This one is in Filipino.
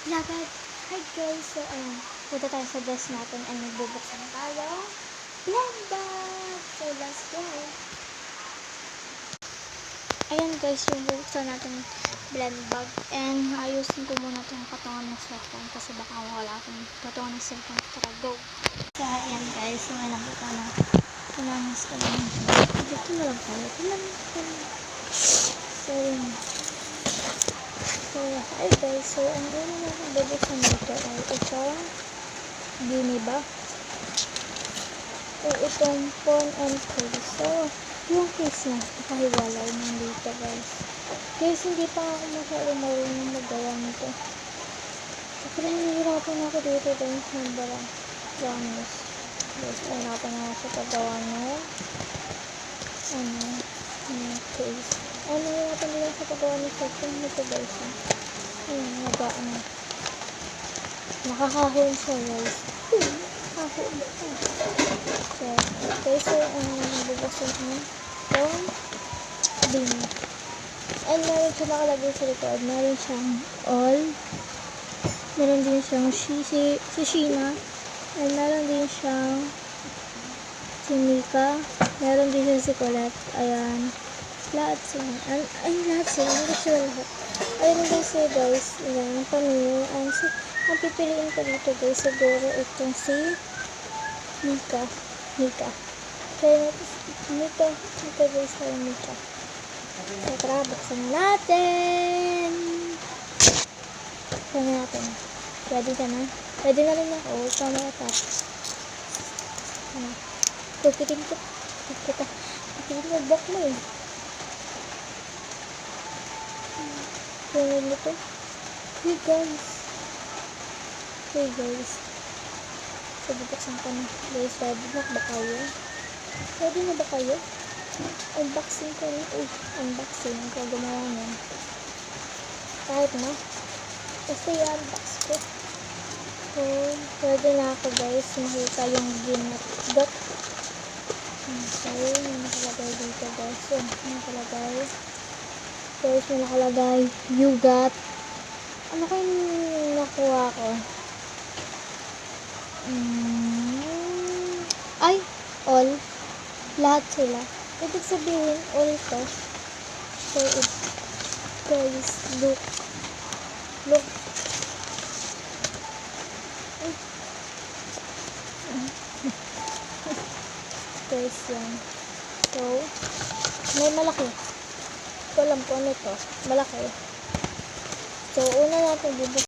Lakad! Hi guys! So, punta tayo sa desk natin ay nagbubuksan tayo. Blend bag! So, let's go! Ayan guys, yung bubuksan natin blend bag. And ayusin ko muna itong katungan ng cellphone kasi baka wala akong katungan ng cellphone. Tara, go! So, ayan guys, so may nakita na pinamis ko lang. Dito na lang tayo. So, hi guys. So, ang gano'n na akong bubuksan dito ay itong Gini ba? O itong phone and case. So, yung case na nakahiwalay nandito guys. Guys, hindi pa ako masyadong marunong magawa nito. Pero nahihirapan ako dito guys ng barang. Promise. Guys, nahihirapan ako sa paggawa ng case. Nahihirapan nila sa paggawa ng cellphone nito guys. Nagaan. Nakakahon siya guys. Nakakahon siya. So, guys, so, bubuksan ko itong Gini. And meron siya nakalagay sa likod. Meron siyang all. Meron din siyang si Sheena. And meron din siyang si Mika. Meron din siyang si Colette. Ayan. Lahat sila. Lahat sila. Hindi sila lahat. Ayun guys. Ayan. Pamilya. And so, ang pipiliin ko dito guys. Siguro itong si Mika. Kaya Mika guys. Kaya Mika. So, tara, buksan natin. Buksan natin. Ready ka na? Ready na rin ako. Tama ka pa. Tukitin ko. Bak mo eh. Tunod mo to. Hey guys. So, bubuksan ko na. Guys, ready na ba kayo? Ready na ba kayo? Unboxing ko na. Unboxing ko. Gumawa nun. Kahit na. Kasi i-unbox ko. So, ready na ako guys. Makita yung ginat-got. Okay, may nakalagay dito guys. So, nakalagay. Guys, may nakalagay. You got. Ano kayong nakuha ko? Ay, all. Lahat sila. Ibig sabihin, all to. So, guys, look. Guys, yan. So, may malaki. Ko alam po ano ito. Malaki. So, una natin bubuksan.